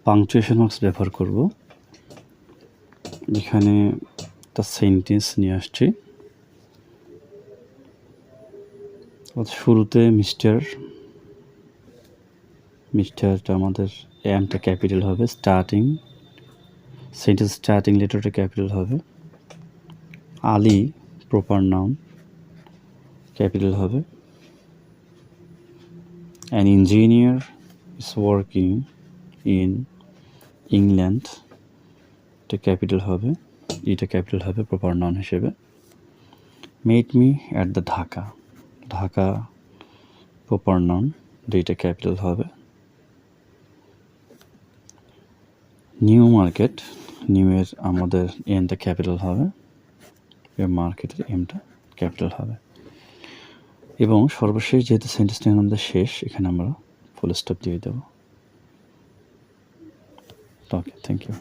Punctuation marks ব্যবহার করব। এখানে একটা সেন্টেন্স নিয়ে আসছি। শুরুতে মিস্টারটা আমাদের এমটা ক্যাপিটাল হবে, সেন্টেন্স স্টার্টিং লেটারটা ক্যাপিটাল হবে। আলী প্রপার নাউন ক্যাপিটাল হবে। An engineer is working in England, এটা ক্যাপিটাল হবে, এটা ক্যাপিটাল হবে প্রপার নাউন হিসেবে। Meet me at the Dhaka proper noun, দুইটা ক্যাপিটাল হবে। নিউ মার্কেট, নিউ এর আমাদের এমটা ক্যাপিটাল হবে, মার্কেটের এমটা ক্যাপিটাল হবে। এবং সর্বশেষ যেহেতু সেন্টেন্সটি আমাদের শেষ, এখানে আমরা ফুল স্টপ দিয়ে দেবো। ওকে, থ্যাংক ইউ।